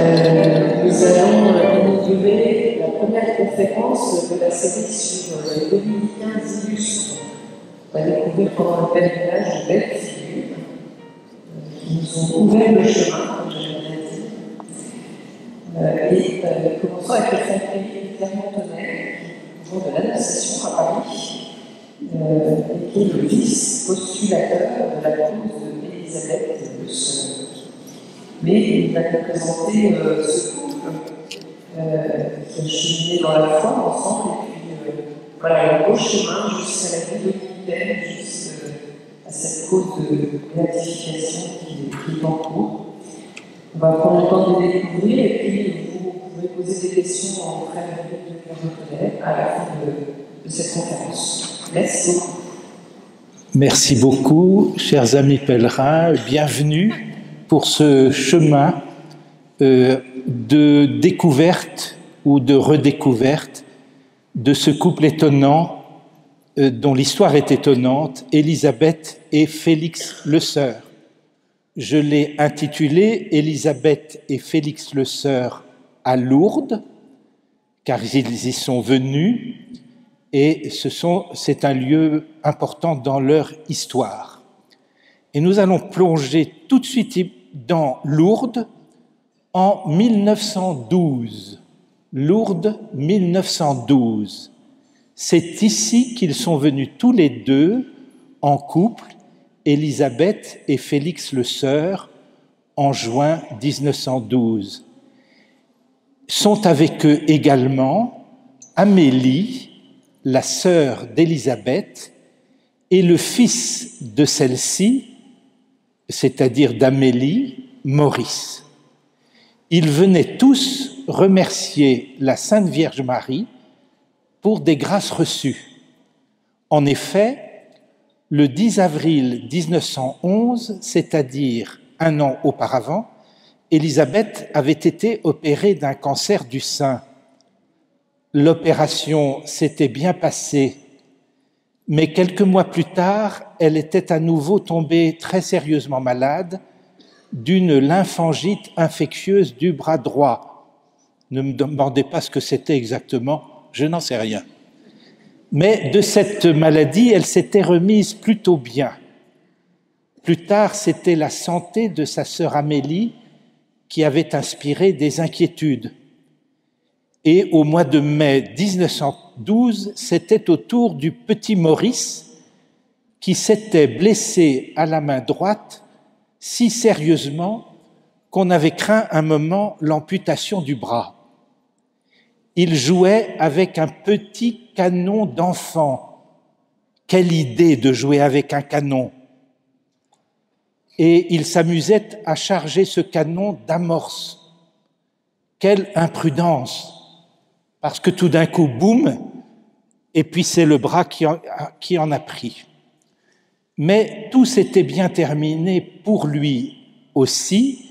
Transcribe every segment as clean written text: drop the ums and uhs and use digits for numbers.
Nous allons inaugurer la première conférence de la série sur les dominicains illustres. On va découvrir pendant le pèlerinage de belles figures qui nous ont ouvert le chemin, comme je l'ai dit. Commençons avec le frère Philippe Clermont-Tonnerre, qui est de l'Annonciation à Paris, et qui est le vice-postulateur de la cause d'Élisabeth de Sœur. Mais il va nous présenter ce couple qui a cheminé dans la foi ensemble, et puis voilà, le beau chemin jusqu'à la vie dominicaine, jusqu'à cette cause de béatification qui est en cours. On va prendre le temps de les découvrir, et puis vous pouvez poser des questions en frère de Clermont-Tonnerre à la fin de cette conférence. Merci beaucoup. Merci beaucoup, chers amis pèlerins, bienvenue pour ce chemin de découverte ou de redécouverte de ce couple étonnant dont l'histoire est étonnante, Élisabeth et Félix Le Sœur. Je l'ai intitulé Élisabeth et Félix Le Sœur à Lourdes, car ils y sont venus et c'est un lieu important dans leur histoire. Et nous allons plonger tout de suite dans Lourdes en 1912. Lourdes 1912. C'est ici qu'ils sont venus tous les deux en couple, Élisabeth et Félix Le Sœur, en juin 1912. Sont avec eux également Amélie, la sœur d'Élisabeth, et le fils de celle-ci, c'est-à-dire d'Amélie, Maurice. Ils venaient tous remercier la Sainte Vierge Marie pour des grâces reçues. En effet, le 10 avril 1911, c'est-à-dire un an auparavant, Élisabeth avait été opérée d'un cancer du sein. L'opération s'était bien passée, mais quelques mois plus tard, elle était à nouveau tombée très sérieusement malade d'une lymphangite infectieuse du bras droit. Ne me demandez pas ce que c'était exactement, je n'en sais rien. Mais de cette maladie, elle s'était remise plutôt bien. Plus tard, c'était la santé de sa sœur Amélie qui avait inspiré des inquiétudes. Et au mois de mai 1912, c'était au tour du petit Maurice qui s'était blessé à la main droite si sérieusement qu'on avait craint un moment l'amputation du bras. Il jouait avec un petit canon d'enfant. Quelle idée de jouer avec un canon! Et il s'amusait à charger ce canon d'amorces. Quelle imprudence! Parce que tout d'un coup, boum, et puis c'est le bras qui en a pris. Mais tout s'était bien terminé pour lui aussi,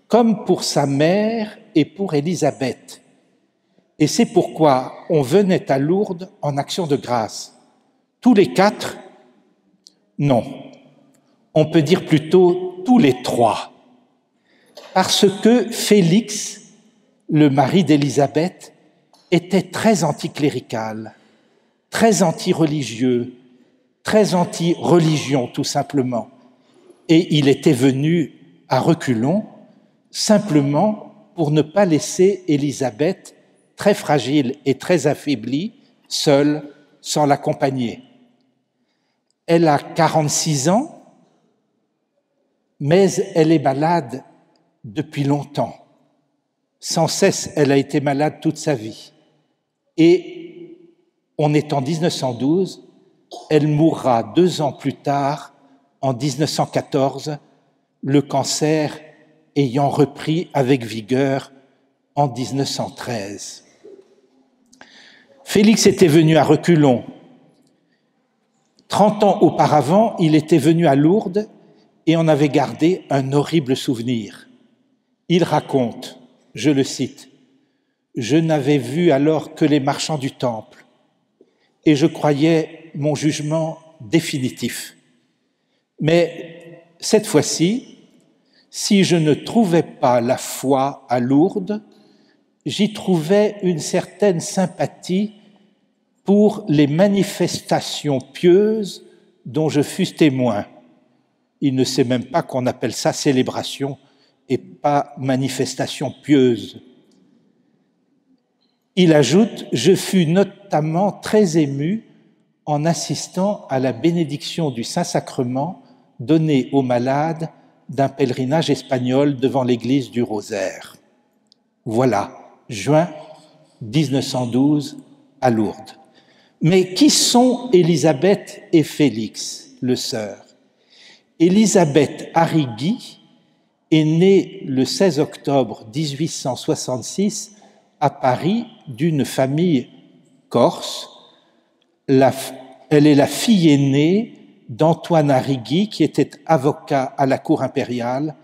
comme pour sa mère et pour Élisabeth. Et c'est pourquoi on venait à Lourdes en action de grâce. Tous les quatre? Non. On peut dire plutôt tous les trois. Parce que Félix, le mari d'Élisabeth, était très anticlérical, très anti-religieux, très anti-religion tout simplement. Et il était venu à reculons simplement pour ne pas laisser Élisabeth, très fragile et très affaiblie, seule, sans l'accompagner. Elle a 46 ans, mais elle est malade depuis longtemps. Sans cesse, elle a été malade toute sa vie. Et on est en 1912, elle mourra 2 ans plus tard, en 1914, le cancer ayant repris avec vigueur en 1913. Félix était venu à reculons. 30 ans auparavant, il était venu à Lourdes et en avait gardé un horrible souvenir. Il raconte, je le cite, « Je n'avais vu alors que les marchands du temple et je croyais mon jugement définitif. Mais cette fois-ci, Si je ne trouvais pas la foi à Lourdes, j'y trouvais une certaine sympathie pour les manifestations pieuses dont je fus témoin. Il ne sait même pas qu'on appelle ça célébration et pas manifestation pieuse. Il ajoute « Je fus notamment très ému en assistant à la bénédiction du Saint-Sacrement donnée aux malades d'un pèlerinage espagnol devant l'église du Rosaire. » Voilà, juin 1912 à Lourdes. Mais qui sont Élisabeth et Félix, le sœur? Élisabeth Arrighi est née le 16 octobre 1866 à Paris d'une famille corse. Elle est la fille aînée d'Antoine Arrighi, qui était avocat à la cour impériale,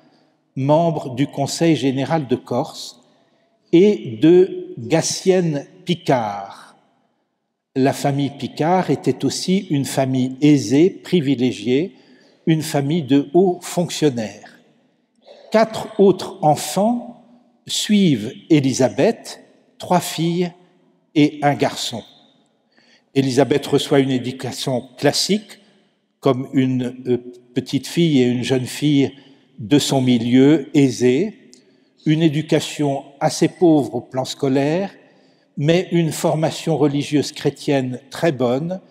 membre du Conseil général de Corse, et de Gatien Picard. La famille Picard était aussi une famille aisée, privilégiée, une famille de hauts fonctionnaires. 4 autres enfants suivent Élisabeth, 3 filles et un garçon. Élisabeth reçoit une éducation classique, comme une petite fille et une jeune fille de son milieu aisé, une éducation assez pauvre au plan scolaire, mais une formation religieuse chrétienne très bonne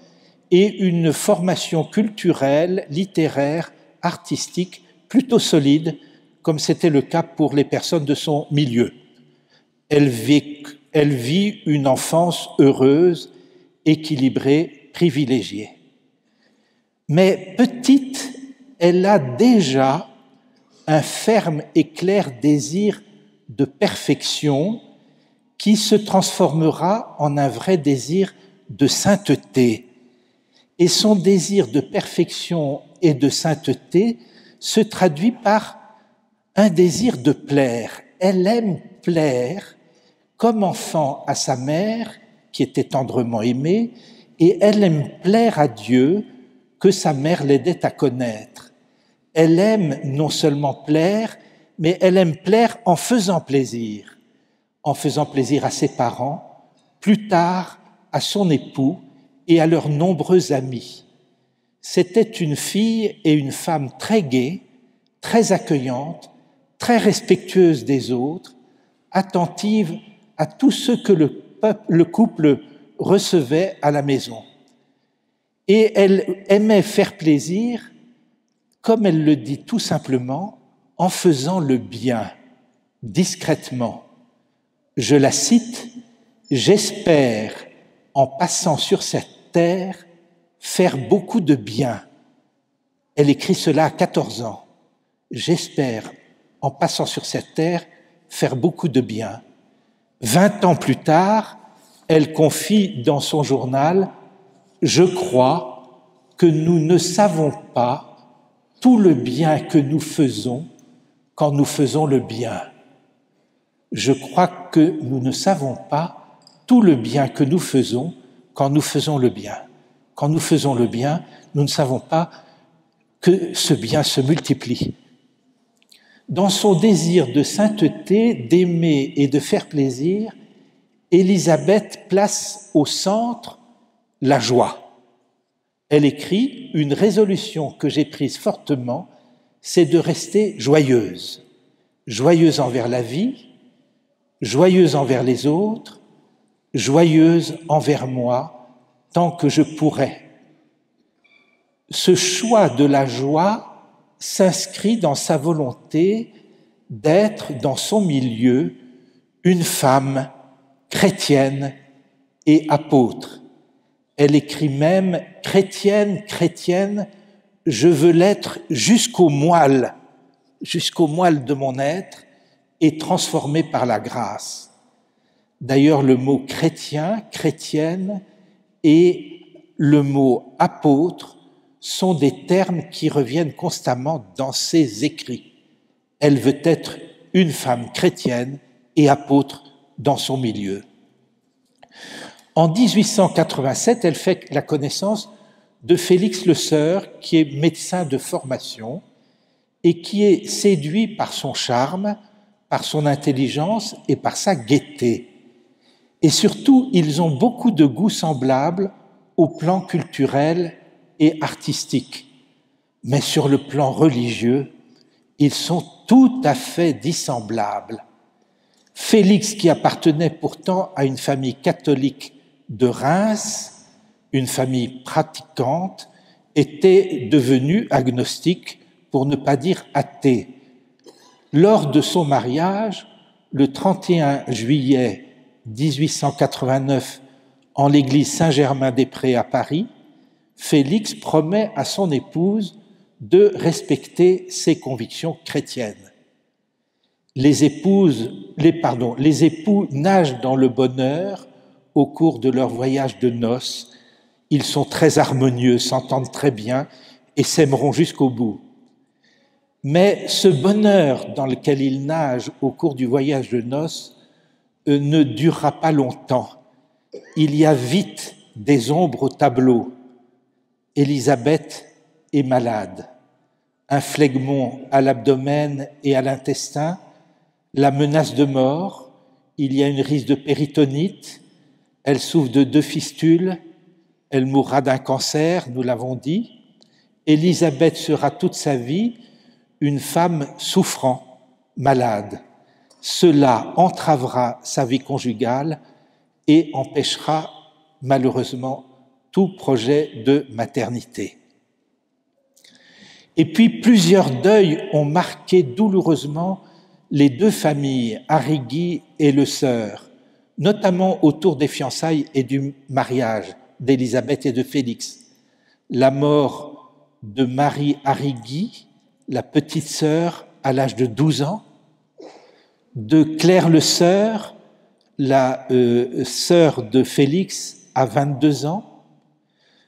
et une formation culturelle, littéraire, artistique plutôt solide, comme c'était le cas pour les personnes de son milieu. Elle vit une enfance heureuse, équilibrée, privilégiée. Mais petite, elle a déjà un ferme et clair désir de perfection qui se transformera en un vrai désir de sainteté. Et son désir de perfection et de sainteté se traduit par un désir de plaire. Elle aime plaire comme enfant à sa mère, qui était tendrement aimée, et elle aime plaire à Dieu, que sa mère l'aidait à connaître. Elle aime non seulement plaire, mais elle aime plaire en faisant plaisir à ses parents, plus tard à son époux et à leurs nombreux amis. C'était une fille et une femme très gaie, très accueillante, très respectueuse des autres, attentive à tout ce que le couple recevait à la maison. Et elle aimait faire plaisir, comme elle le dit tout simplement, en faisant le bien, discrètement. Je la cite, « J'espère, en passant sur cette terre, faire beaucoup de bien. » Elle écrit cela à 14 ans. « J'espère, en passant sur cette terre, faire beaucoup de bien. » 20 ans plus tard, elle confie dans son journal « Je crois que nous ne savons pas tout le bien que nous faisons quand nous faisons le bien. Je crois que nous ne savons pas tout le bien que nous faisons quand nous faisons le bien. Quand nous faisons le bien, nous ne savons pas que ce bien se multiplie. » Dans son désir de sainteté, d'aimer et de faire plaisir, Élisabeth place au centre la joie. Elle écrit « Une résolution que j'ai prise fortement, c'est de rester joyeuse. Joyeuse envers la vie, joyeuse envers les autres, joyeuse envers moi, tant que je pourrai. » Ce choix de la joie s'inscrit dans sa volonté d'être dans son milieu une femme chrétienne et apôtre. Elle écrit même « Chrétienne, je veux l'être jusqu'au moelle de mon être et transformée par la grâce. » D'ailleurs, le mot chrétien, chrétienne et le mot apôtre sont des termes qui reviennent constamment dans ses écrits. Elle veut être une femme chrétienne et apôtre dans son milieu. En 1887, elle fait la connaissance de Félix Le Sœur, qui est médecin de formation, et qui est séduit par son charme, par son intelligence et par sa gaieté. Et surtout, ils ont beaucoup de goûts semblables au plan culturel et artistique. Mais sur le plan religieux, ils sont tout à fait dissemblables. Félix, qui appartenait pourtant à une famille catholique de Reims, une famille pratiquante, était devenu agnostique, pour ne pas dire athée. Lors de son mariage, le 31 juillet 1889, en l'église Saint-Germain-des-Prés à Paris, Félix promet à son épouse de respecter ses convictions chrétiennes. Les époux nagent dans le bonheur au cours de leur voyage de noces. Ils sont très harmonieux, s'entendent très bien et s'aimeront jusqu'au bout. Mais ce bonheur dans lequel ils nagent au cours du voyage de noces ne durera pas longtemps. Il y a vite des ombres au tableau. Élisabeth est malade. Un phlegmon à l'abdomen et à l'intestin, la menace de mort, il y a une risque de péritonite, elle souffre de 2 fistules, elle mourra d'un cancer, nous l'avons dit. Élisabeth sera toute sa vie une femme souffrant, malade. Cela entravera sa vie conjugale et empêchera malheureusement tout projet de maternité. Et puis plusieurs deuils ont marqué douloureusement les 2 familles, Arrigui et Le Sœur, notamment autour des fiançailles et du mariage d'Élisabeth et de Félix. La mort de Marie Arrigui, la petite sœur, à l'âge de 12 ans, de Claire Le Sœur, la sœur de Félix, à 22 ans,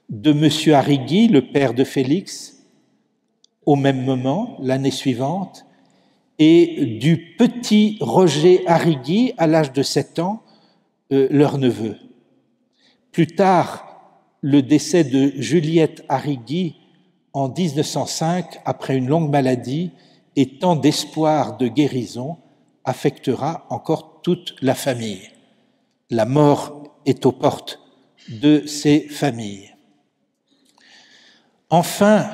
de Monsieur Arrigui, le père de Félix, au même moment, l'année suivante, et du petit Roger Arrigui, à l'âge de 7 ans, leur neveu. Plus tard, le décès de Juliette Arrigui en 1905, après une longue maladie et tant d'espoir de guérison, affectera encore toute la famille. La mort est aux portes de ces familles. Enfin,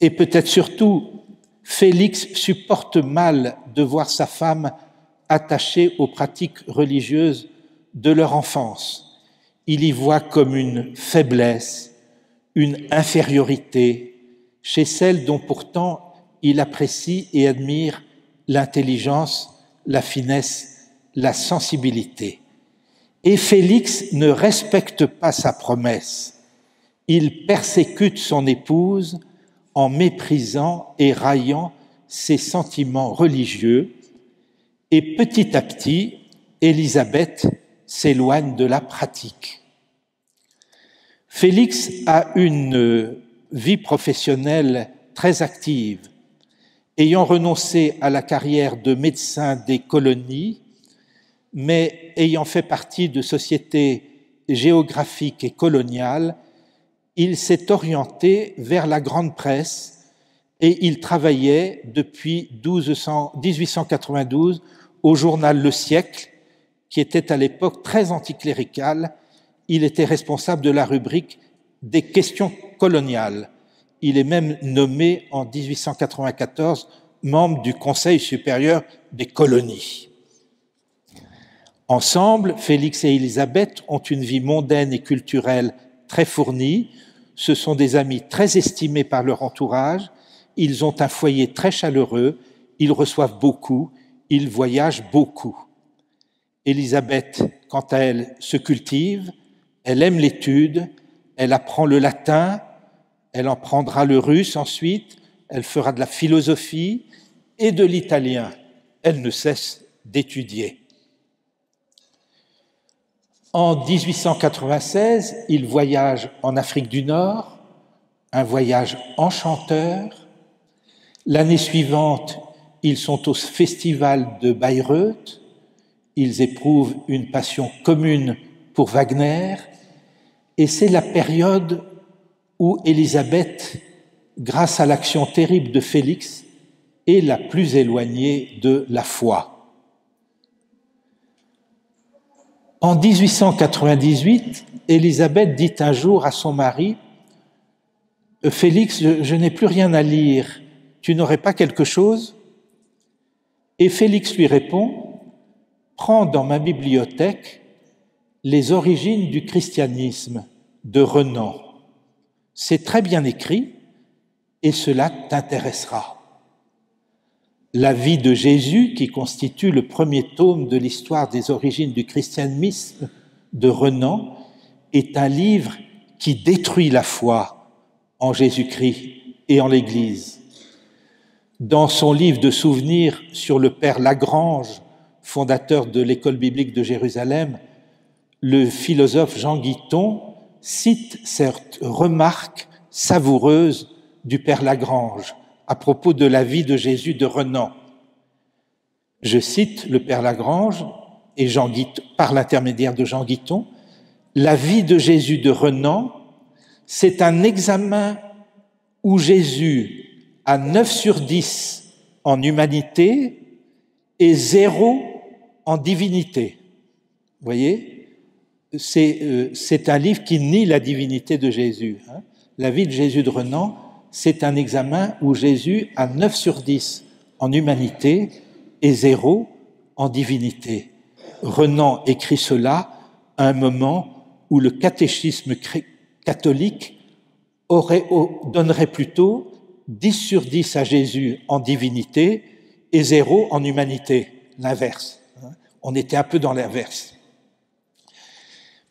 et peut-être surtout, Félix supporte mal de voir sa femme attachée aux pratiques religieuses de leur enfance. Il y voit comme une faiblesse, une infériorité chez celle dont pourtant il apprécie et admire l'intelligence, la finesse, la sensibilité. Et Félix ne respecte pas sa promesse. Il persécute son épouse en méprisant et raillant ses sentiments religieux, et petit à petit, Élisabeth s'éloigne de la pratique. Félix a une vie professionnelle très active. Ayant renoncé à la carrière de médecin des colonies, mais ayant fait partie de sociétés géographiques et coloniales, il s'est orienté vers la grande presse et il travaillait depuis 1892 au journal Le Siècle, qui était à l'époque très anticlérical. Il était responsable de la rubrique des questions coloniales. Il est même nommé en 1894 membre du Conseil supérieur des colonies. Ensemble, Félix et Élisabeth ont une vie mondaine et culturelle très fournie. Ce sont des amis très estimés par leur entourage. Ils ont un foyer très chaleureux. Ils reçoivent beaucoup. Ils voyagent beaucoup. Élisabeth, quant à elle, se cultive. Elle aime l'étude. Elle apprend le latin. Elle en prendra le russe ensuite. Elle fera de la philosophie et de l'italien. Elle ne cesse d'étudier. En 1896, il voyage en Afrique du Nord, un voyage enchanteur. L'année suivante, ils sont au festival de Bayreuth. Ils éprouvent une passion commune pour Wagner. Et c'est la période où Élisabeth grâce à l'action terrible de Félix, est la plus éloignée de la foi. En 1898, Élisabeth dit un jour à son mari « Félix, je n'ai plus rien à lire, tu n'aurais pas quelque chose ?» Et Félix lui répond « Prends dans ma bibliothèque les origines du christianisme de Renan. C'est très bien écrit et cela t'intéressera. » La vie de Jésus, qui constitue le premier tome de l'histoire des origines du christianisme de Renan, est un livre qui détruit la foi en Jésus-Christ et en l'Église. Dans son livre de souvenirs sur le père Lagrange, fondateur de l'école biblique de Jérusalem, le philosophe Jean Guiton cite cette remarque savoureuse du père Lagrange à propos de la vie de Jésus de Renan. Je cite le père Lagrange et Jean Guiton, par l'intermédiaire de Jean Guiton, « La vie de Jésus de Renan, c'est un examen où Jésus a 9 sur 10 en humanité et 0 en divinité. » Vous voyez, c'est un livre qui nie la divinité de Jésus. La vie de Jésus de Renan, c'est un examen où Jésus a 9 sur 10 en humanité et 0 en divinité. Renan écrit cela à un moment où le catéchisme catholique donnerait plutôt 10 sur 10 à Jésus en divinité et 0 en humanité, l'inverse. On était un peu dans l'inverse.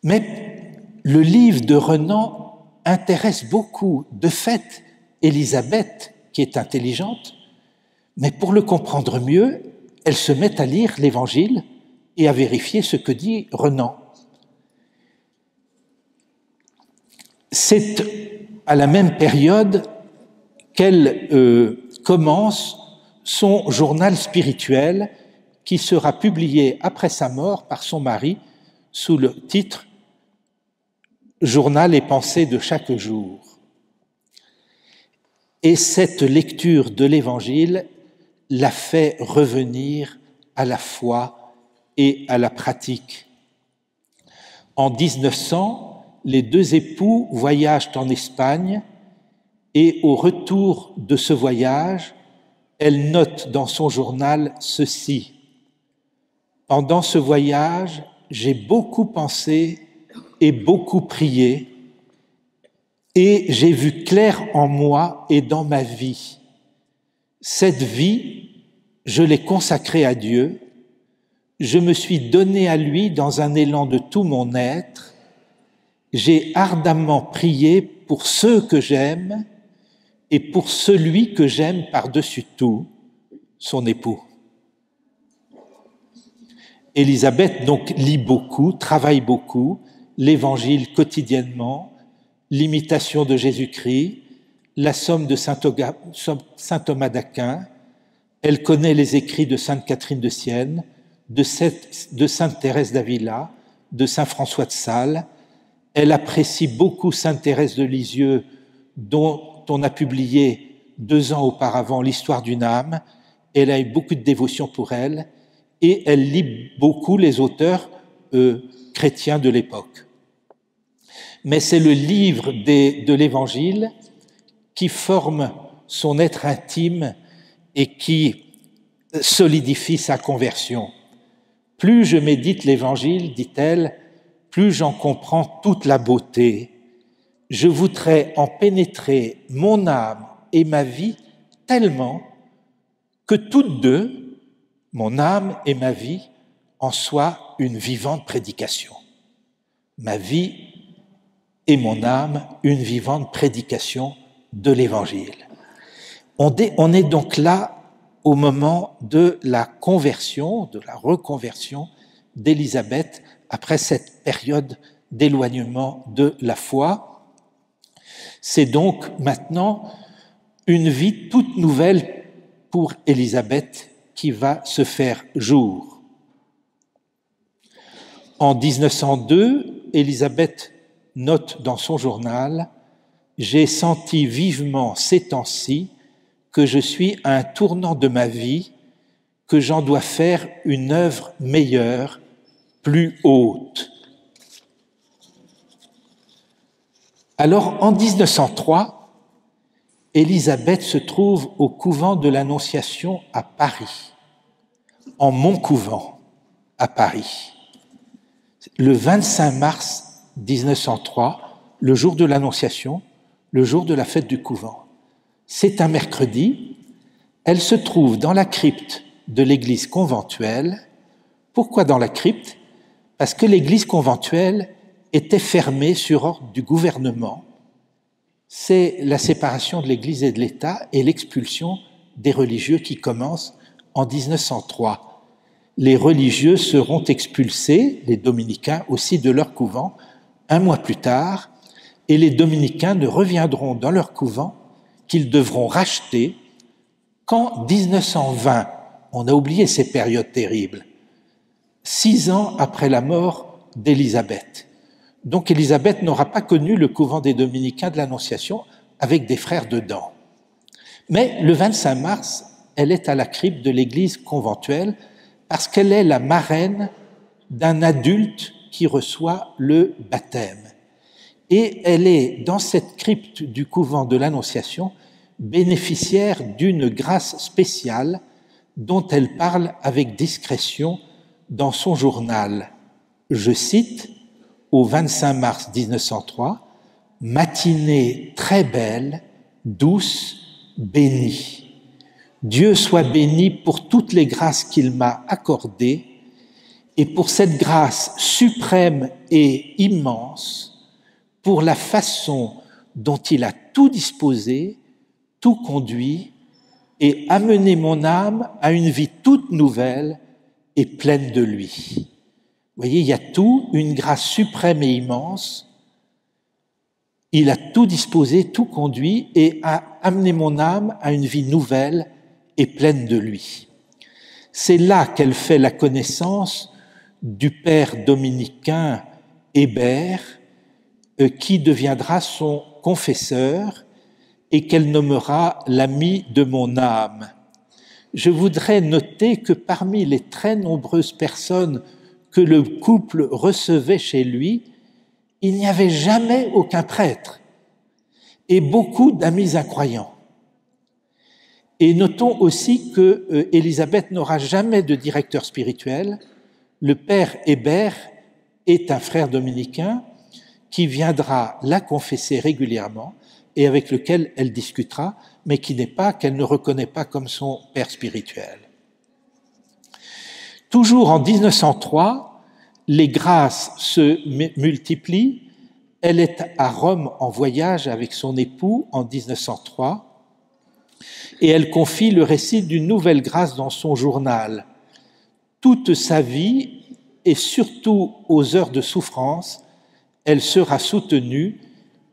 Mais le livre de Renan intéresse beaucoup. De fait, Élisabeth, qui est intelligente, mais pour le comprendre mieux, elle se met à lire l'Évangile et à vérifier ce que dit Renan. C'est à la même période qu'elle commence son journal spirituel qui sera publié après sa mort par son mari sous le titre « Journal et pensées de chaque jour ». Et cette lecture de l'Évangile l'a fait revenir à la foi et à la pratique. En 1900, les deux époux voyagent en Espagne et au retour de ce voyage, elle note dans son journal ceci. « Pendant ce voyage, j'ai beaucoup pensé et beaucoup prié et j'ai vu clair en moi et dans ma vie. Cette vie, je l'ai consacrée à Dieu, je me suis donné à lui dans un élan de tout mon être, j'ai ardemment prié pour ceux que j'aime et pour celui que j'aime par-dessus tout, son époux. » Élisabeth donc lit beaucoup, travaille beaucoup, l'Évangile quotidiennement, l'imitation de Jésus-Christ, la somme de saint Thomas d'Aquin, elle connaît les écrits de sainte Catherine de Sienne, de sainte Thérèse d'Avila, de saint François de Sales, elle apprécie beaucoup sainte Thérèse de Lisieux, dont on a publié 2 ans auparavant l'histoire d'une âme, elle a eu beaucoup de dévotion pour elle, et elle lit beaucoup les auteurs chrétiens de l'époque. Mais c'est le livre de l'Évangile qui forme son être intime et qui solidifie sa conversion. Plus je médite l'Évangile, dit-elle, plus j'en comprends toute la beauté. Je voudrais en pénétrer mon âme et ma vie tellement que toutes deux, mon âme et ma vie, en soient une vivante prédication. Ma vie et mon âme, une vivante prédication de l'Évangile. On est donc là au moment de la conversion, de la reconversion d'Élisabeth après cette période d'éloignement de la foi. C'est donc maintenant une vie toute nouvelle pour Élisabeth qui va se faire jour. En 1902, Élisabeth note dans son journal j'ai senti vivement ces temps-ci que je suis à un tournant de ma vie, que j'en dois faire une œuvre meilleure, plus haute. Alors, en 1903, Élisabeth se trouve au couvent de l'Annonciation à Paris, en Montcouvent, à Paris. Le 25 mars 1903, le jour de l'Annonciation, le jour de la fête du couvent. C'est un mercredi, elle se trouve dans la crypte de l'église conventuelle. Pourquoi dans la crypte? Parce que l'église conventuelle était fermée sur ordre du gouvernement. C'est la séparation de l'église et de l'État et l'expulsion des religieux qui commence en 1903. Les religieux seront expulsés, les dominicains aussi, de leur couvent, un mois plus tard, et les dominicains ne reviendront dans leur couvent qu'ils devront racheter qu'en 1920. On a oublié ces périodes terribles, 6 ans après la mort d'Élisabeth. Donc Élisabeth n'aura pas connu le couvent des dominicains de l'Annonciation avec des frères dedans. Mais le 25 mars, elle est à la crypte de l'église conventuelle parce qu'elle est la marraine d'un adulte qui reçoit le baptême. Et elle est, dans cette crypte du couvent de l'Annonciation, bénéficiaire d'une grâce spéciale dont elle parle avec discrétion dans son journal. Je cite, au 25 mars 1903, « Matinée très belle, douce, bénie. Dieu soit béni pour toutes les grâces qu'il m'a accordées et pour cette grâce suprême et immense, pour la façon dont il a tout disposé, tout conduit et amené mon âme à une vie toute nouvelle et pleine de lui. » Vous voyez, il y a tout, une grâce suprême et immense. Il a tout disposé, tout conduit et a amené mon âme à une vie nouvelle et pleine de lui. C'est là qu'elle fait la connaissance du père dominicain Hébert, qui deviendra son confesseur et qu'elle nommera l'ami de mon âme. Je voudrais noter que parmi les très nombreuses personnes que le couple recevait chez lui, il n'y avait jamais aucun prêtre et beaucoup d'amis incroyants. Et notons aussi que Élisabeth n'aura jamais de directeur spirituel. Le père Hébert est un frère dominicain qui viendra la confesser régulièrement et avec lequel elle discutera, mais qu'elle ne reconnaît pas comme son père spirituel. Toujours en 1903, les grâces se multiplient. Elle est à Rome en voyage avec son époux en 1903 et elle confie le récit d'une nouvelle grâce dans son journal. Toute sa vie et surtout aux heures de souffrance, elle sera soutenue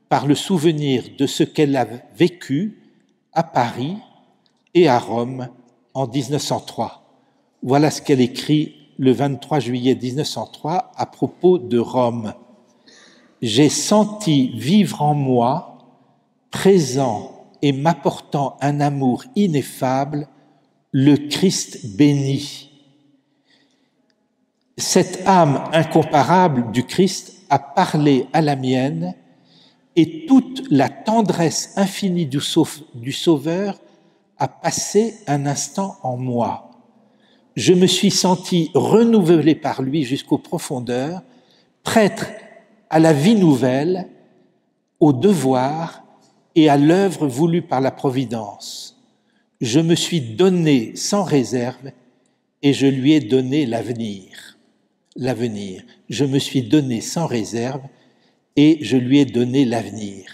par le souvenir de ce qu'elle a vécu à Paris et à Rome en 1903. Voilà ce qu'elle écrit le 23 juillet 1903 à propos de Rome. « J'ai senti vivre en moi, présent et m'apportant un amour ineffable, le Christ béni. Cette âme incomparable du Christ a parlé à la mienne et toute la tendresse infinie du Sauveur a passé un instant en moi. Je me suis senti renouvelé par lui jusqu'aux profondeurs, prêtre à la vie nouvelle, au devoir et à l'œuvre voulue par la Providence. Je me suis donné sans réserve et je lui ai donné l'avenir. L'avenir. Je me suis donné sans réserve et je lui ai donné l'avenir.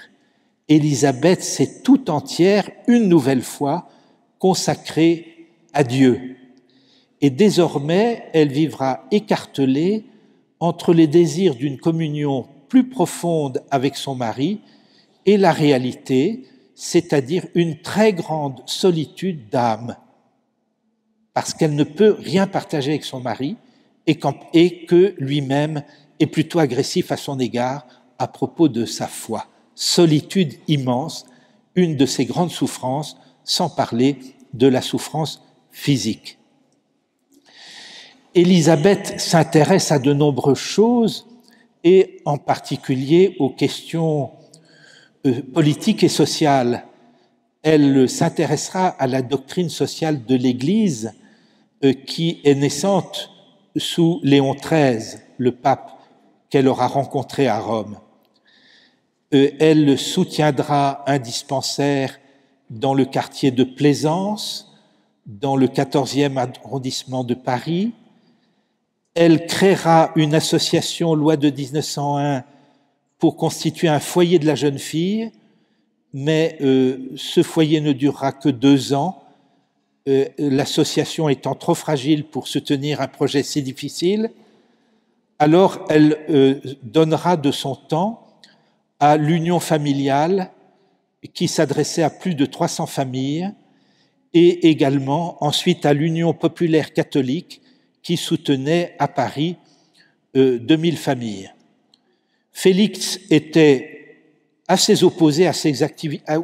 Élisabeth s'est tout entière, une nouvelle fois, consacrée à Dieu. Et désormais, elle vivra écartelée entre les désirs d'une communion plus profonde avec son mari et la réalité, c'est-à-dire une très grande solitude d'âme, parce qu'elle ne peut rien partager avec son mari et que lui-même est plutôt agressif à son égard à propos de sa foi. solitude immense, une de ses grandes souffrances, sans parler de la souffrance physique. Élisabeth s'intéresse à de nombreuses choses, et en particulier aux questions politiques et sociales. Elle s'intéressera à la doctrine sociale de l'Église qui est naissante sous Léon XIII, le pape qu'elle aura rencontré à Rome. Elle soutiendra un dispensaire dans le quartier de Plaisance, dans le 14e arrondissement de Paris. Elle créera une association, loi de 1901, pour constituer un foyer de la jeune fille, mais ce foyer ne durera que 2 ans, l'association étant trop fragile pour soutenir un projet si difficile. Alors elle donnera de son temps à l'union familiale qui s'adressait à plus de 300 familles et également ensuite à l'Union populaire catholique qui soutenait à Paris 2000 familles. Félix était assez opposé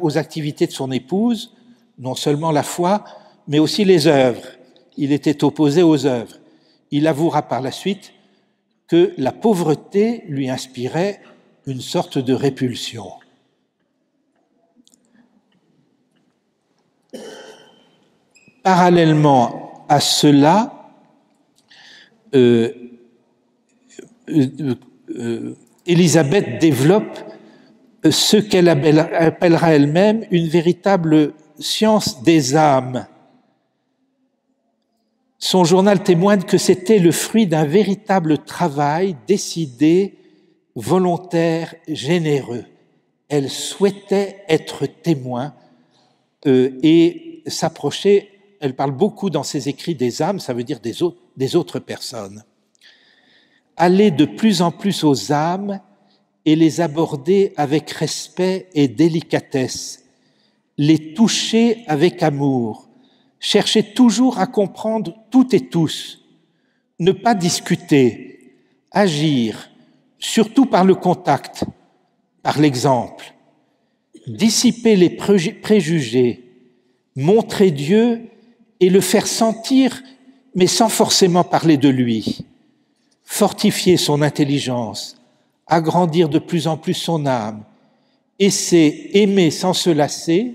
aux activités de son épouse, non seulement la foi, mais aussi les œuvres. Il était opposé aux œuvres. Il avouera par la suite que la pauvreté lui inspirait une sorte de répulsion. Parallèlement à cela, Élisabeth développe ce qu'elle appellera elle-même une véritable science des âmes. Son journal témoigne que c'était le fruit d'un véritable travail décidé, volontaire, généreux. Elle souhaitait être témoin et s'approcher. Elle parle beaucoup dans ses écrits des âmes, ça veut dire des autres personnes. Aller de plus en plus aux âmes et les aborder avec respect et délicatesse, les toucher avec amour, chercher toujours à comprendre toutes et tous, ne pas discuter, agir, surtout par le contact, par l'exemple, dissiper les préjugés, montrer Dieu et le faire sentir, mais sans forcément parler de lui, fortifier son intelligence, agrandir de plus en plus son âme, et c'est aimer sans se lasser,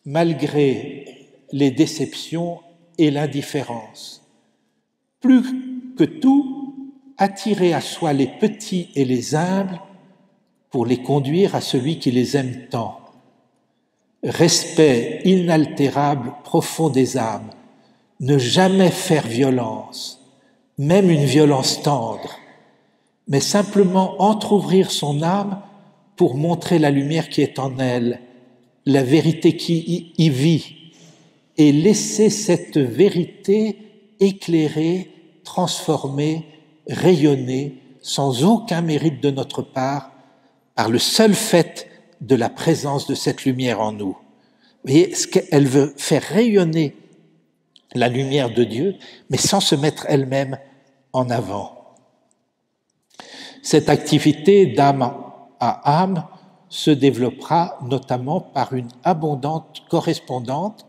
malgré les déceptions et l'indifférence. Plus que tout, attirer à soi les petits et les humbles pour les conduire à celui qui les aime tant. Respect inaltérable, profond des âmes, ne jamais faire violence, même une violence tendre, mais simplement entr'ouvrir son âme pour montrer la lumière qui est en elle, la vérité qui y vit, et laisser cette vérité éclairer, transformer, rayonner, sans aucun mérite de notre part, par le seul fait de la présence de cette lumière en nous. Vous voyez, elle veut faire rayonner la lumière de Dieu, mais sans se mettre elle-même en avant. Cette activité d'âme à âme se développera notamment par une abondante correspondance,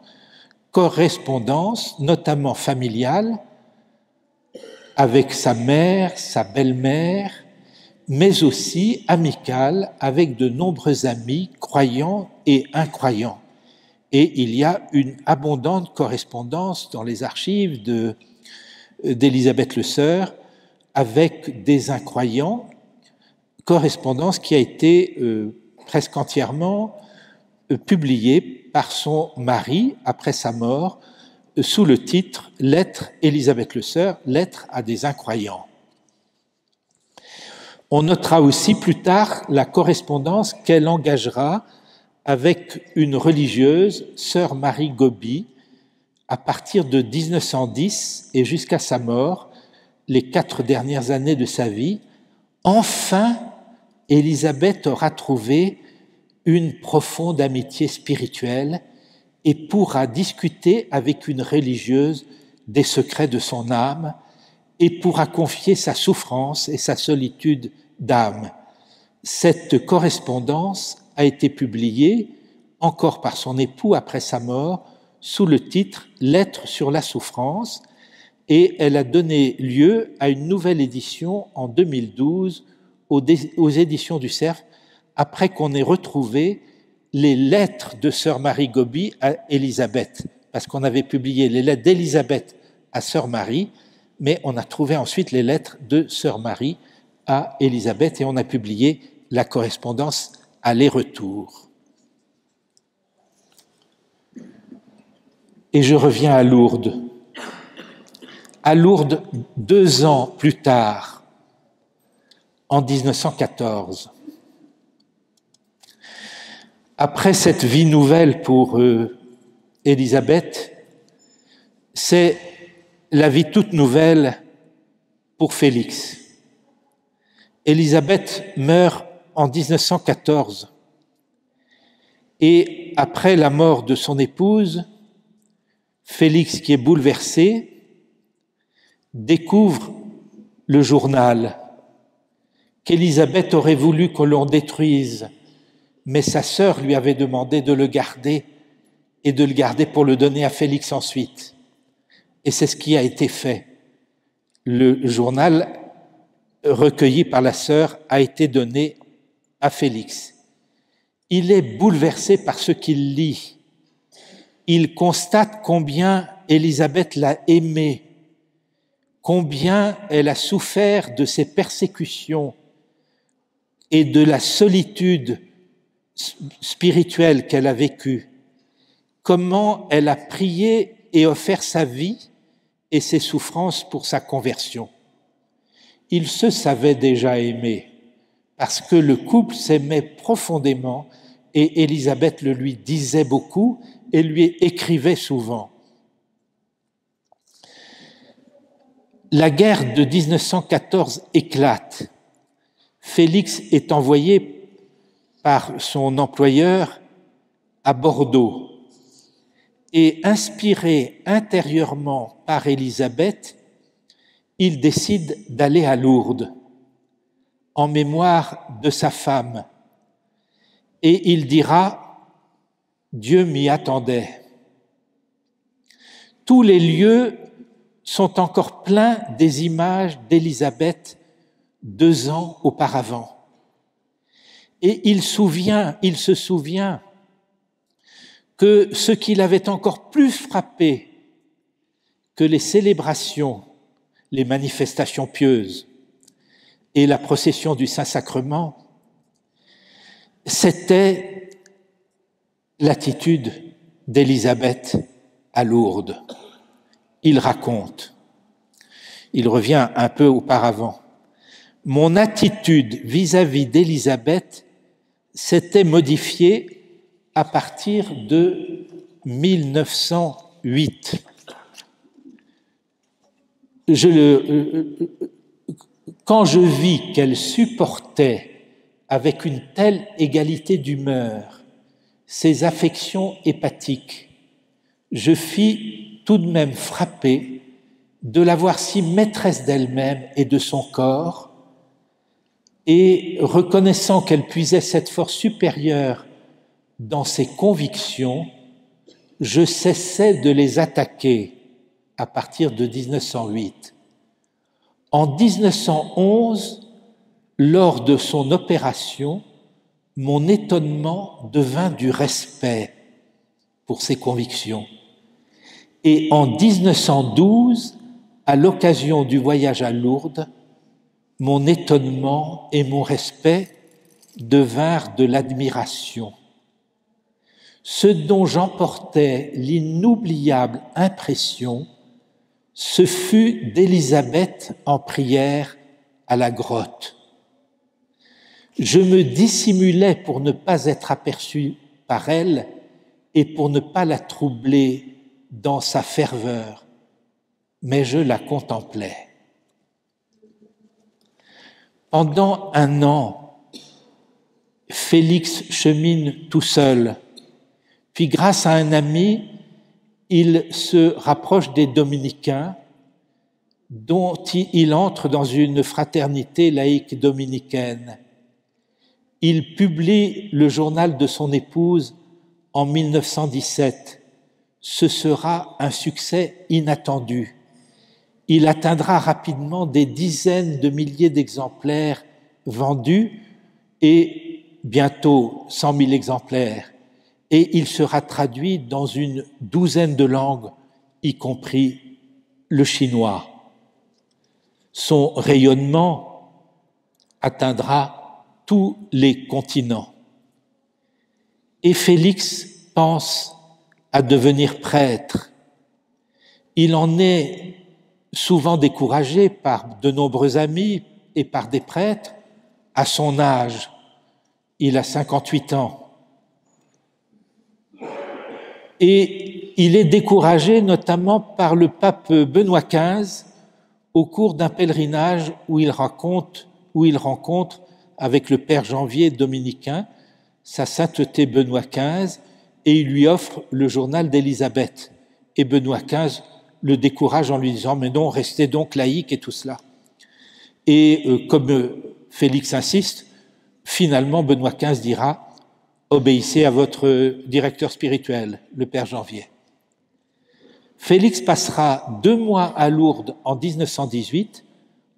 notamment familiale, avec sa mère, sa belle-mère, mais aussi amicale avec de nombreux amis croyants et incroyants. Et il y a une abondante correspondance dans les archives d'Élisabeth Le Sœur avec des incroyants, correspondance qui a été presque entièrement publiée par son mari après sa mort sous le titre « Lettre Élisabeth Le Sœur, lettre à des incroyants ». On notera aussi plus tard la correspondance qu'elle engagera avec une religieuse, sœur Marie Gobi, à partir de 1910 et jusqu'à sa mort, les 4 dernières années de sa vie. Enfin, Élisabeth aura trouvé une profonde amitié spirituelle et pourra discuter avec une religieuse des secrets de son âme et pourra confier sa souffrance et sa solitude d'âme. Cette correspondance a été publiée, encore par son époux après sa mort, sous le titre « Lettres sur la souffrance », et elle a donné lieu à une nouvelle édition en 2012 aux éditions du Cerf, après qu'on ait retrouvé les lettres de sœur Marie Gobbi à Élisabeth, parce qu'on avait publié les lettres d'Élisabeth à sœur Marie, mais on a trouvé ensuite les lettres de sœur Marie à Élisabeth et on a publié la correspondance aller-retour. Et je reviens à Lourdes. À Lourdes, 2 ans plus tard, en 1914. Après cette vie nouvelle pour Élisabeth, c'est la vie toute nouvelle pour Félix. Élisabeth meurt en 1914 et après la mort de son épouse, Félix, qui est bouleversé, découvre le journal qu'Élisabeth aurait voulu que l'on détruise, mais sa sœur lui avait demandé de le garder et de le garder pour le donner à Félix ensuite. Et c'est ce qui a été fait. Le journal recueilli par la sœur a été donné à Félix. Il est bouleversé par ce qu'il lit. Il constate combien Élisabeth l'a aimé, combien elle a souffert de ses persécutions et de la solitude spirituelle qu'elle a vécue, comment elle a prié et offert sa vie et ses souffrances pour sa conversion. Il se savait déjà aimé, parce que le couple s'aimait profondément et Élisabeth le lui disait beaucoup et lui écrivait souvent. La guerre de 1914 éclate. Félix est envoyé par son employeur à Bordeaux et inspiré intérieurement par Élisabeth, il décide d'aller à Lourdes en mémoire de sa femme et il dira « Dieu m'y attendait ». Tous les lieux sont encore pleins des images d'Élisabeth 2 ans auparavant. Et il se souvient que ce qui l'avait encore plus frappé que les célébrations, les manifestations pieuses et la procession du Saint-Sacrement, c'était l'attitude d'Élisabeth à Lourdes. Il raconte, il revient un peu auparavant, « Mon attitude vis-à-vis d'Élisabeth s'était modifiée à partir de 1908. Quand je vis qu'elle supportait avec une telle égalité d'humeur ses affections hépatiques, je fus tout de même frappé de la voir si maîtresse d'elle-même et de son corps, et reconnaissant qu'elle puisait cette force supérieure dans ses convictions, je cessais de les attaquer à partir de 1908. En 1911, lors de son opération, mon étonnement devint du respect pour ses convictions. Et en 1912, à l'occasion du voyage à Lourdes, mon étonnement et mon respect devinrent de l'admiration. Ce dont j'emportais l'inoubliable impression, ce fut d'Élisabeth en prière à la grotte. Je me dissimulais pour ne pas être aperçu par elle et pour ne pas la troubler dans sa ferveur, mais je la contemplais. Pendant 1 an, Félix chemine tout seul, puis grâce à un ami, il se rapproche des dominicains, dont il entre dans une fraternité laïque dominicaine. Il publie le journal de son épouse en 1917. Ce sera un succès inattendu. Il atteindra rapidement des dizaines de milliers d'exemplaires vendus et bientôt 100 000 exemplaires. Et il sera traduit dans une douzaine de langues, y compris le chinois. Son rayonnement atteindra tous les continents. Et Félix pense à devenir prêtre. Il en est souvent découragé par de nombreux amis et par des prêtres à son âge. Il a 58 ans. Et il est découragé notamment par le pape Benoît XV au cours d'un pèlerinage où il rencontre avec le père Janvier dominicain sa sainteté Benoît XV et il lui offre le journal d'Élisabeth. Et Benoît XV le décourage en lui disant « Mais non, restez donc laïque et tout cela ». Et comme Félix insiste, finalement Benoît XV dira « Obéissez à votre directeur spirituel, le père Janvier ». Félix passera 2 mois à Lourdes en 1918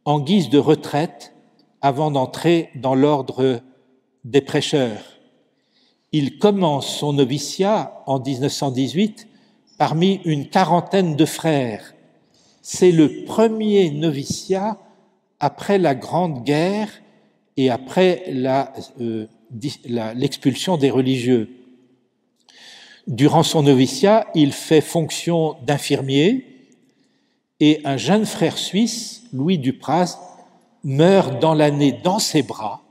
en guise de retraite avant d'entrer dans l'ordre des prêcheurs. Il commence son noviciat en 1918 parmi une quarantaine de frères. C'est le premier noviciat après la Grande Guerre et après l'expulsion des religieux. Durant son noviciat, il fait fonction d'infirmier et un jeune frère suisse, Louis Dupraz, meurt dans l'année dans ses bras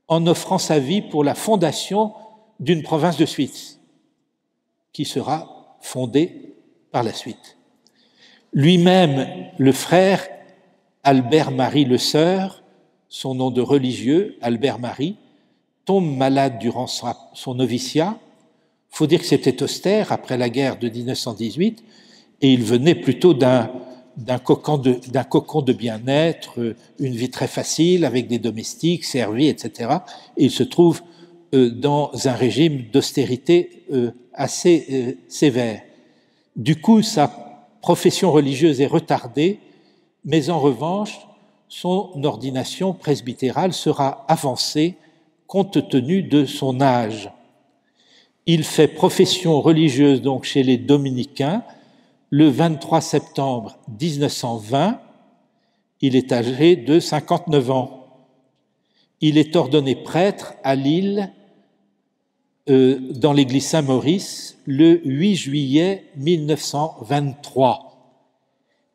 en offrant sa vie pour la fondation d'une province de Suisse qui sera fondée par la suite. Lui-même, le frère Albert-Marie Le Sœur, son nom de religieux, Albert-Marie, tombe malade durant son noviciat. Il faut dire que c'était austère après la guerre de 1918 et il venait plutôt d'un cocon de bien-être, une vie très facile avec des domestiques servis, etc. Et il se trouve dans un régime d'austérité assez sévère. Du coup, sa profession religieuse est retardée, mais en revanche, son ordination presbytérale sera avancée compte tenu de son âge. Il fait profession religieuse donc chez les dominicains le 23 septembre 1920. Il est âgé de 59 ans. Il est ordonné prêtre à Lille dans l'église Saint-Maurice le 8 juillet 1923.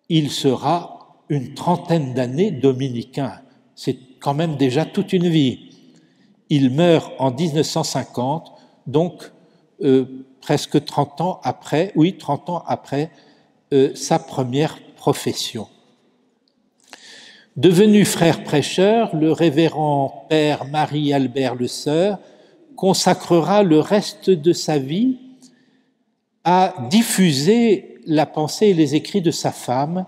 Il sera une trentaine d'années dominicain. C'est quand même déjà toute une vie. Il meurt en 1950, donc presque 30 ans après sa première profession. Devenu frère prêcheur, le révérend père Marie-Albert Le Sœur consacrera le reste de sa vie à diffuser la pensée et les écrits de sa femme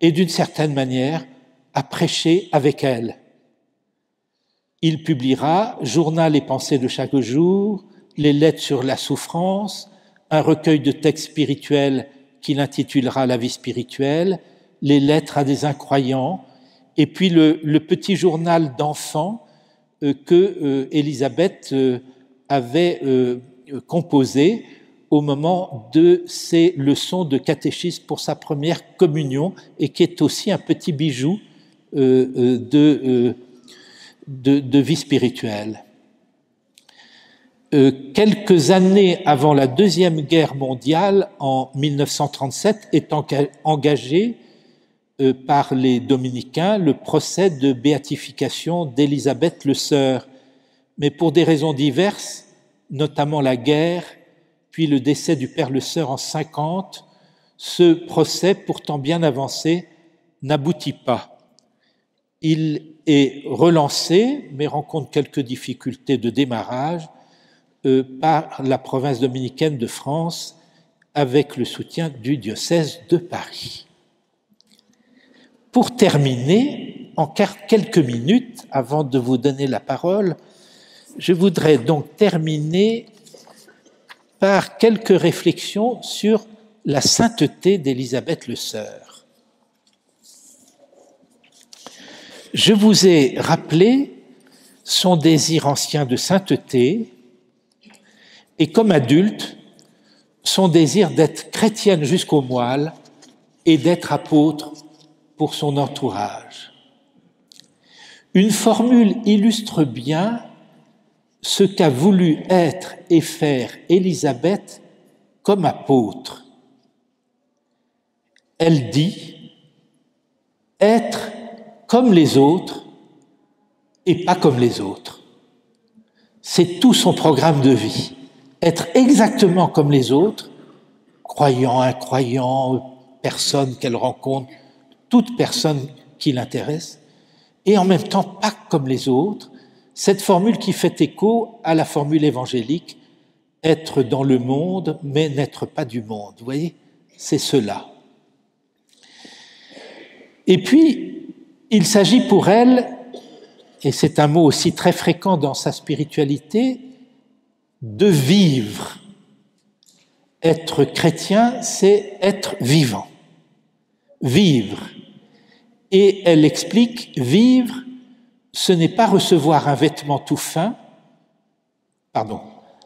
et d'une certaine manière à prêcher avec elle. Il publiera Journal et pensées de chaque jour, les lettres sur la souffrance, un recueil de textes spirituels qu'il intitulera La vie spirituelle, les lettres à des incroyants, et puis le petit journal d'enfants que Élisabeth avait composé au moment de ses leçons de catéchisme pour sa première communion et qui est aussi un petit bijou de vie spirituelle. Quelques années avant la Deuxième Guerre mondiale, en 1937, est engagé par les dominicains le procès de béatification d'Élisabeth Le Sœur. Mais pour des raisons diverses, notamment la guerre, puis le décès du père Le Sœur en 1950, ce procès, pourtant bien avancé, n'aboutit pas. Il est relancé, mais rencontre quelques difficultés de démarrage par la province dominicaine de France avec le soutien du diocèse de Paris. Pour terminer, en quelques minutes, avant de vous donner la parole, je voudrais donc terminer par quelques réflexions sur la sainteté d'Élisabeth le Sœur. Je vous ai rappelé son désir ancien de sainteté et comme adulte, son désir d'être chrétienne jusqu'au moelle et d'être apôtre pour son entourage. Une formule illustre bien ce qu'a voulu être et faire Élisabeth comme apôtre. Elle dit « être comme les autres et pas comme les autres ». C'est tout son programme de vie. Être exactement comme les autres, croyant, incroyant, personne qu'elle rencontre, toute personne qui l'intéresse, et en même temps pas comme les autres, cette formule qui fait écho à la formule évangélique, être dans le monde, mais n'être pas du monde. Vous voyez, c'est cela. Et puis, il s'agit pour elle, et c'est un mot aussi très fréquent dans sa spiritualité, de vivre. Être chrétien, c'est être vivant. Vivre. Et elle explique, vivre, ce n'est pas recevoir un vêtement tout fin,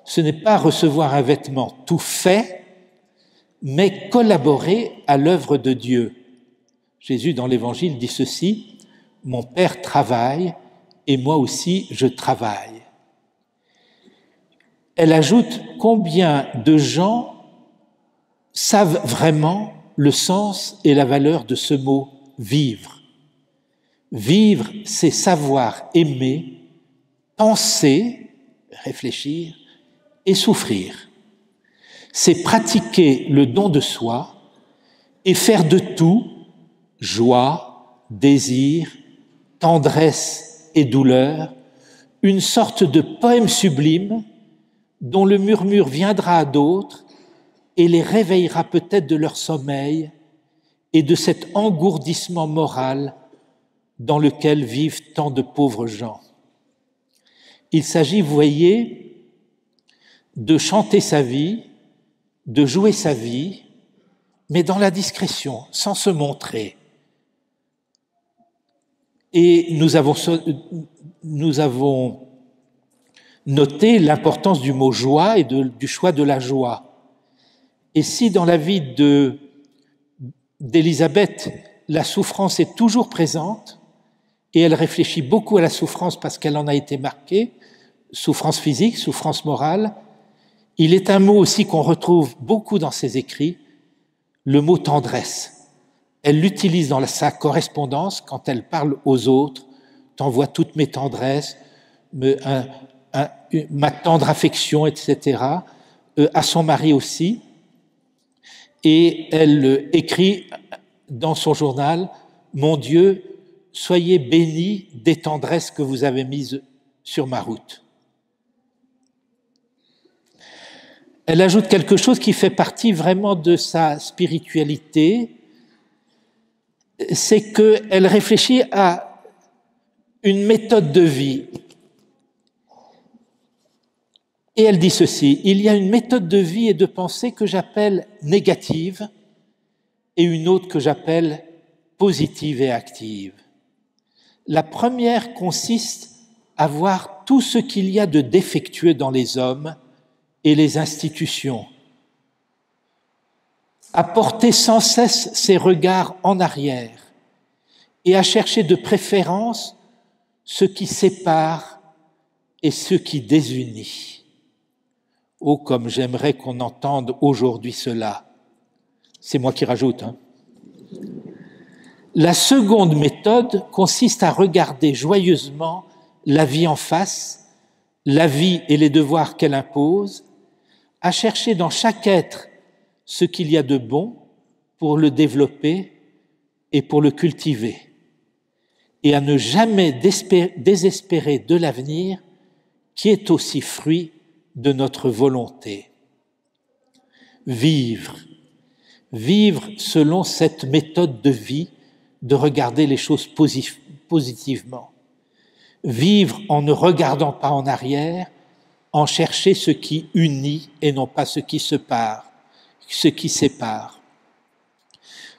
ce n'est pas recevoir un vêtement tout fait, mais collaborer à l'œuvre de Dieu. Jésus, dans l'Évangile, dit ceci, « Mon Père travaille et moi aussi je travaille ». Elle ajoute combien de gens savent vraiment le sens et la valeur de ce mot « vivre ». Vivre, c'est savoir aimer, penser, réfléchir et souffrir. C'est pratiquer le don de soi et faire de tout, joie, désir, tendresse et douleur, une sorte de poème sublime dont le murmure viendra à d'autres et les réveillera peut-être de leur sommeil et de cet engourdissement moral dans lequel vivent tant de pauvres gens. Il s'agit, vous voyez, de chanter sa vie, de jouer sa vie, mais dans la discrétion, sans se montrer. Et nous avons noté l'importance du mot joie et du choix de la joie. Et si dans la vie d'Élisabeth, la souffrance est toujours présente, et elle réfléchit beaucoup à la souffrance parce qu'elle en a été marquée, souffrance physique, souffrance morale, il est un mot aussi qu'on retrouve beaucoup dans ses écrits, le mot tendresse. Elle l'utilise dans sa correspondance quand elle parle aux autres, t'envoie toutes mes tendresses, ma tendre affection, etc., à son mari aussi. Et elle écrit dans son journal, « Mon Dieu, soyez bénis des tendresses que vous avez mises sur ma route. » Elle ajoute quelque chose qui fait partie vraiment de sa spiritualité, c'est qu'elle réfléchit à une méthode de vie. Et elle dit ceci, « Il y a une méthode de vie et de pensée que j'appelle négative et une autre que j'appelle positive et active. La première consiste à voir tout ce qu'il y a de défectueux dans les hommes et les institutions, à porter sans cesse ses regards en arrière et à chercher de préférence ce qui sépare et ce qui désunit. Oh, comme j'aimerais qu'on entende aujourd'hui cela. » C'est moi qui rajoute, hein. La seconde méthode consiste à regarder joyeusement la vie en face, la vie et les devoirs qu'elle impose, à chercher dans chaque être ce qu'il y a de bon pour le développer et pour le cultiver, et à ne jamais désespérer de l'avenir qui est aussi fruit de notre volonté. Vivre selon cette méthode de vie, de regarder les choses positivement. Vivre en ne regardant pas en arrière, en chercher ce qui unit et non pas ce qui sépare.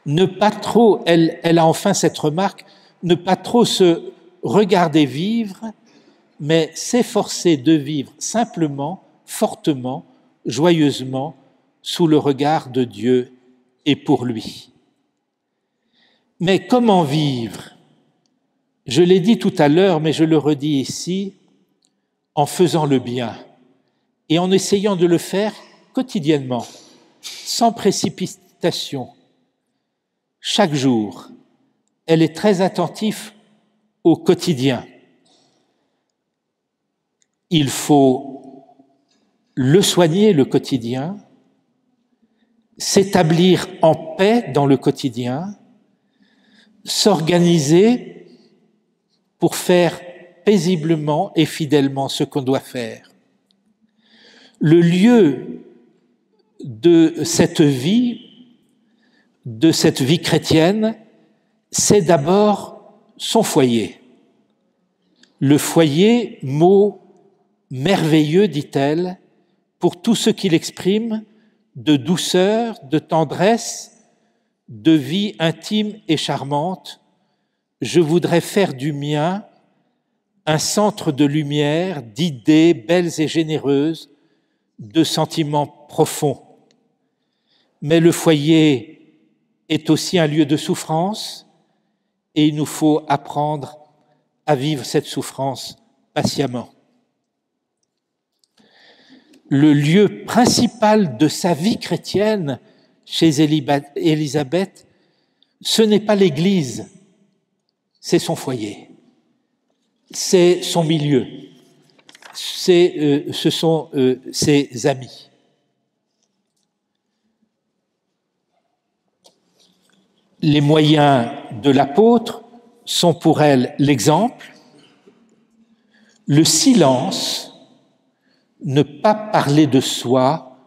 Ne pas trop, elle a enfin cette remarque, ne pas trop se regarder vivre, mais s'efforcer de vivre simplement, fortement, joyeusement, sous le regard de Dieu et pour lui. Mais comment vivre? Je l'ai dit tout à l'heure, mais je le redis ici, en faisant le bien et en essayant de le faire quotidiennement, sans précipitation. Chaque jour, elle est très attentive au quotidien. Il faut le soigner, le quotidien, s'établir en paix dans le quotidien, s'organiser pour faire paisiblement et fidèlement ce qu'on doit faire. Le lieu de cette vie chrétienne, c'est d'abord son foyer. Le foyer, mot merveilleux, dit-elle, pour tout ce qu'il exprime de douceur, de tendresse, de vie intime et charmante. Je voudrais faire du mien un centre de lumière, d'idées belles et généreuses, de sentiments profonds. Mais le foyer est aussi un lieu de souffrance et il nous faut apprendre à vivre cette souffrance patiemment. Le lieu principal de sa vie chrétienne chez Élisabeth, ce n'est pas l'Église, c'est son foyer, c'est son milieu, ce sont ses amis. Les moyens de l'apôtre sont pour elle l'exemple, le silence, ne pas parler de soi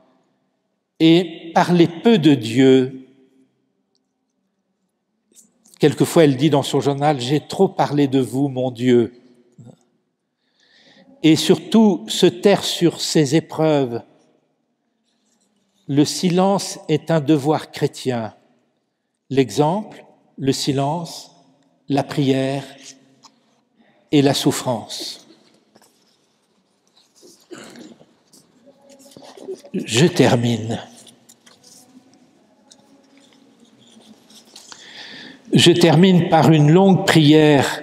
et parler peu de Dieu. Quelquefois, elle dit dans son journal « J'ai trop parlé de vous, mon Dieu ». Et surtout, se taire sur ses épreuves. Le silence est un devoir chrétien. L'exemple, le silence, la prière et la souffrance. Je termine. Je termine par une longue prière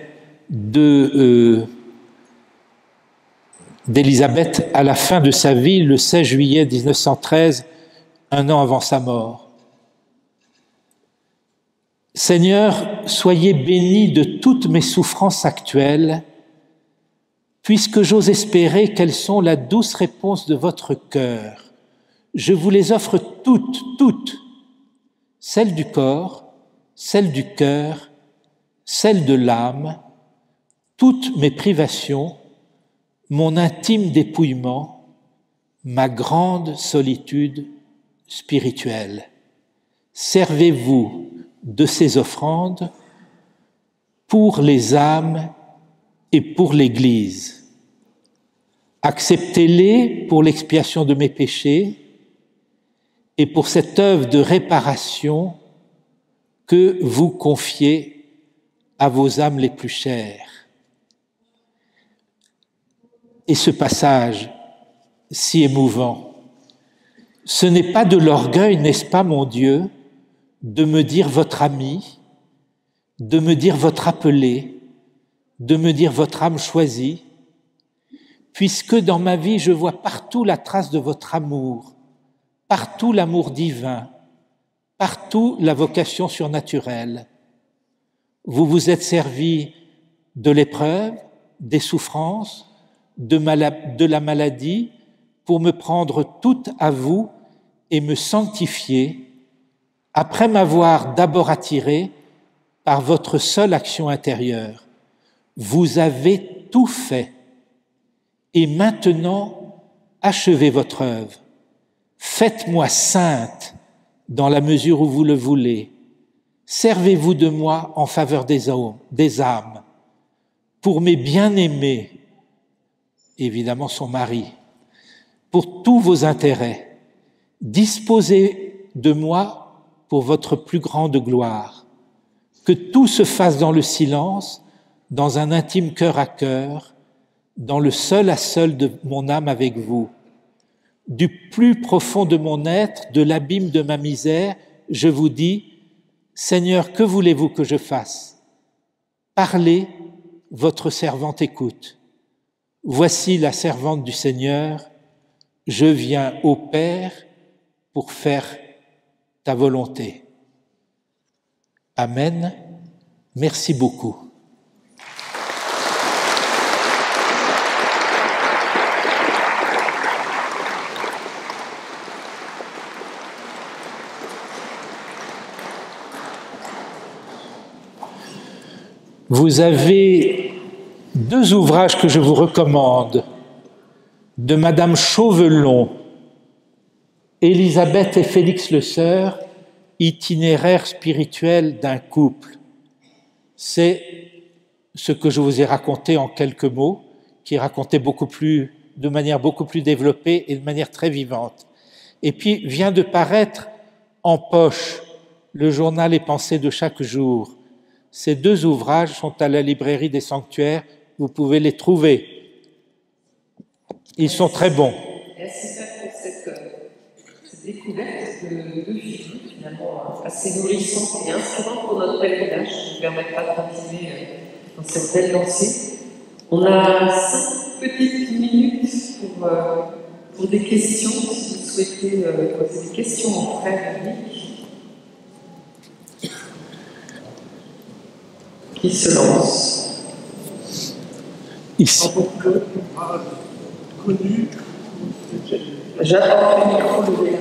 d'Élisabeth à la fin de sa vie, le 16 juillet 1913, un an avant sa mort. Seigneur, soyez bénis de toutes mes souffrances actuelles, puisque j'ose espérer qu'elles sont la douce réponse de votre cœur. Je vous les offre toutes, celles du corps, celles du cœur, celles de l'âme, toutes mes privations, mon intime dépouillement, ma grande solitude spirituelle. Servez-vous de ces offrandes pour les âmes et pour l'Église. Acceptez-les pour l'expiation de mes péchés et pour cette œuvre de réparation que vous confiez à vos âmes les plus chères. Et ce passage si émouvant, ce n'est pas de l'orgueil, n'est-ce pas, mon Dieu, de me dire votre ami, de me dire votre appelé, de me dire votre âme choisie, puisque dans ma vie je vois partout la trace de votre amour, partout l'amour divin, partout la vocation surnaturelle. Vous vous êtes servi de l'épreuve, des souffrances, de la maladie, pour me prendre toute à vous et me sanctifier, après m'avoir d'abord attiré par votre seule action intérieure. Vous avez tout fait, et maintenant achevez votre œuvre. Faites-moi sainte dans la mesure où vous le voulez. Servez-vous de moi en faveur des âmes. pour mes bien-aimés, évidemment son mari, pour tous vos intérêts. Disposez de moi pour votre plus grande gloire. Que tout se fasse dans le silence, dans un intime cœur à cœur, dans le seul à seul de mon âme avec vous. Du plus profond de mon être, de l'abîme de ma misère, je vous dis, Seigneur, que voulez-vous que je fasse? Parlez, votre servante écoute. Voici la servante du Seigneur, je viens au Père pour faire ta volonté. Amen. Merci beaucoup. Vous avez deux ouvrages que je vous recommande, de Madame Chauvelon, Élisabeth et Félix Le Sœur, itinéraire spirituel d'un couple. C'est ce que je vous ai raconté en quelques mots, qui est raconté de manière beaucoup plus développée et de manière très vivante. Et puis vient de paraître en poche le journal et pensées de chaque jour. Ces deux ouvrages sont à la librairie des Sanctuaires, vous pouvez les trouver. Ils sont très bons. Merci pour cette découverte de deux figures finalement assez nourrissantes et inspirantes pour notre pèlerinage, qui nous permettra de continuer dans cette belle lancée. On a 5 petites minutes pour des questions, si vous souhaitez poser des questions en frère Eric. Qui se lance. Ici. J'apporte le micro de la main.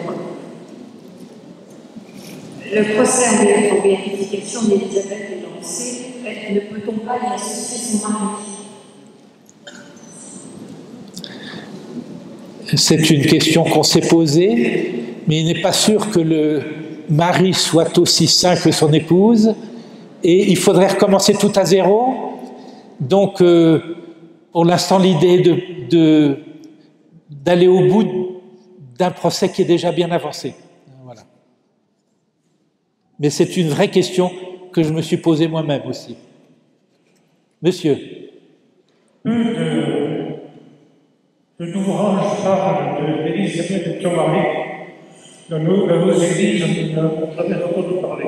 Le procès en béatification d'Élisabeth est lancé. Ne peut-on pas y associer son mari? C'est une question qu'on s'est posée, mais il n'est pas sûr que le mari soit aussi saint que son épouse, et il faudrait recommencer tout à zéro. Donc, pour l'instant, l'idée est d'aller au bout d'un procès qui est déjà bien avancé. Voilà. Mais c'est une vraie question que je me suis posée moi-même aussi. Monsieur. Cet ouvrage parle d'Élisabeth et de son mari. Dans nos églises, on n'a jamais entendu parler.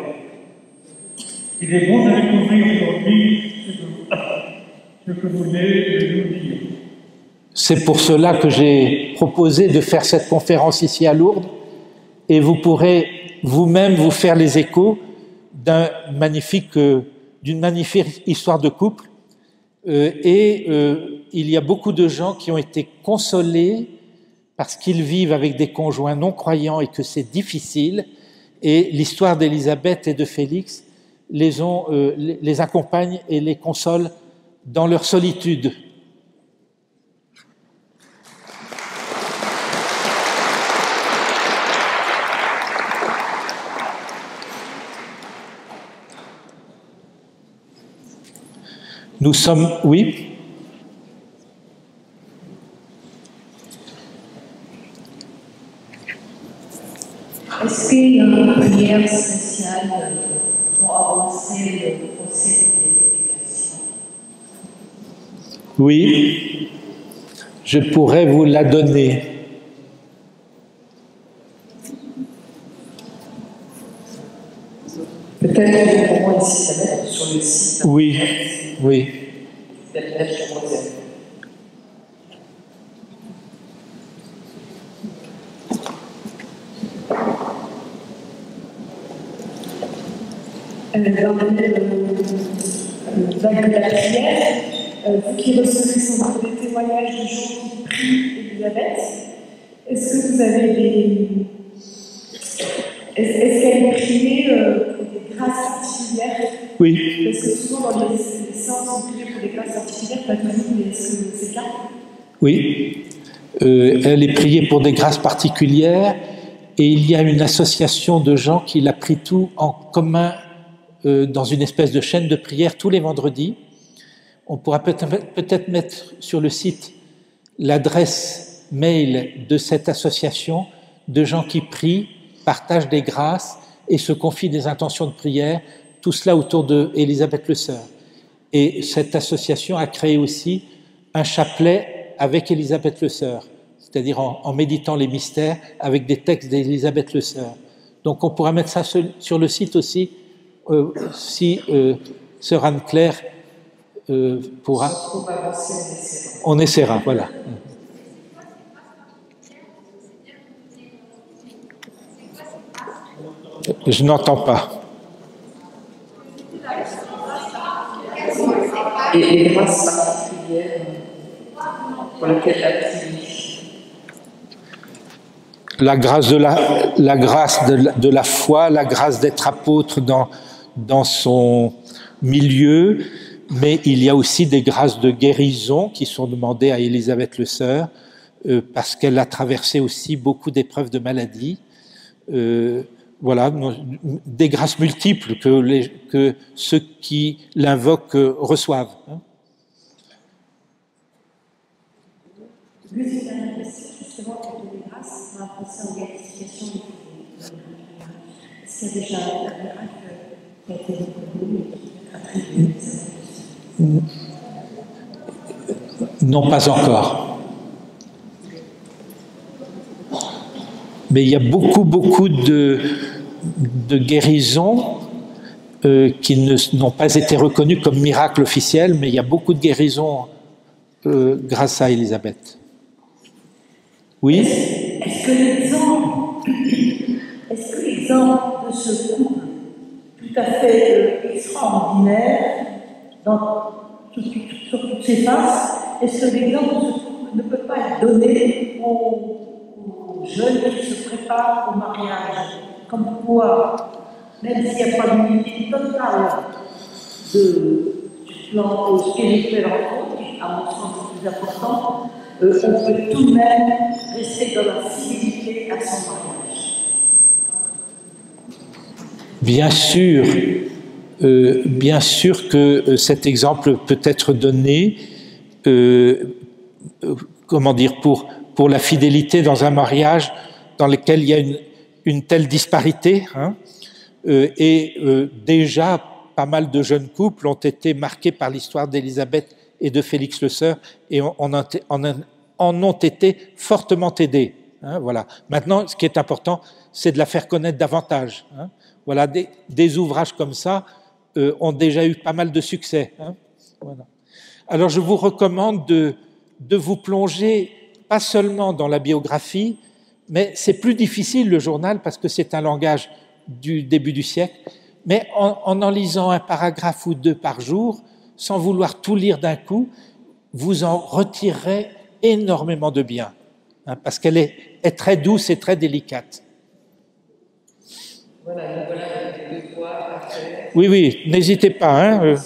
Il est bon de découvrir aujourd'hui ce que vous venez de nous dire. C'est pour cela que j'ai proposé de faire cette conférence ici à Lourdes, et vous pourrez vous-même vous faire les échos d'une magnifique histoire de couple. Il y a beaucoup de gens qui ont été consolés parce qu'ils vivent avec des conjoints non croyants et que c'est difficile. Et l'histoire d'Élisabeth et de Félix les accompagne et les console dans leur solitude. Nous sommes, oui. Est-ce qu'il y a une prière spéciale pour avancer le procès de béatification? Oui, je pourrais vous la donner. Peut-être pour moi ici, ça va être sur le site. Oui, oui. Dans le vague de la prière, vous qui recevez sans doute des témoignages de gens qui prient Élisabeth, est-ce que vous avez des... Est-ce qu'elle est priée pour des grâces particulières? Oui. Parce que souvent dans les séances, on prie pour des grâces particulières, pas toujours, mais est-ce que c'est le cas? Oui. Elle est priée pour des grâces particulières et il y a une association de gens qui l'a pris tout en commun dans une espèce de chaîne de prière tous les vendredis. On pourra peut-être mettre sur le site l'adresse mail de cette association de gens qui prient, partagent des grâces et se confient des intentions de prière, tout cela autour de Élisabeth Le Sœur. Et cette association a créé aussi un chapelet avec Élisabeth Le Sœur, c'est-à-dire en méditant les mystères avec des textes d'Élisabeth Le Sœur. Donc on pourra mettre ça sur le site aussi, si Sœur Anne-Claire pourra. On essaiera, voilà. Je n'entends pas. Et les grâces particulières pour lesquelles la prière. La grâce de la foi, la grâce d'être apôtre dans son milieu, mais il y a aussi des grâces de guérison qui sont demandées à Élisabeth Le Sœur, parce qu'elle a traversé aussi beaucoup d'épreuves de maladie. Voilà, des grâces multiples que ceux qui l'invoquent reçoivent. Deuxième dernière question, justement, pour les grâces, on va passer en béatification du couple. Est-ce qu'il y a déjà un miracle qui a été reconnu et qui a attribué Non, pas encore. Mais il y a beaucoup de guérisons qui n'ont pas été reconnues comme miracles officiels, mais il y a beaucoup de guérisons grâce à Élisabeth. Oui? Est-ce que l'exemple de ce couple tout à fait extraordinaire sur toutes ses faces, est-ce que l'exemple de ce couple ne peut pas être donné aux jeunes qui se préparent au mariage, comme quoi, même s'il n'y a pas d'unité totale du plan spirituel en compte, qui à mon sens est plus important, on peut tout de même rester dans la fidélité à son mariage. Bien sûr que cet exemple peut être donné, comment dire, pour la fidélité dans un mariage dans lequel il y a une telle disparité, hein, déjà pas mal de jeunes couples ont été marqués par l'histoire d'Élisabeth et de Félix Le Sœur et en ont été fortement aidés. Hein, voilà. Maintenant, ce qui est important, c'est de la faire connaître davantage. Hein. Voilà, des ouvrages comme ça ont déjà eu pas mal de succès. Hein. Voilà. Alors, je vous recommande de vous plonger pas seulement dans la biographie, mais c'est plus difficile le journal parce que c'est un langage du début du siècle, mais en lisant un paragraphe ou deux par jour, sans vouloir tout lire d'un coup, vous en retirerez énormément de bien, hein, parce qu'elle est très douce et très délicate. Voilà, les deux voix à faire. Oui, n'hésitez pas. Hein,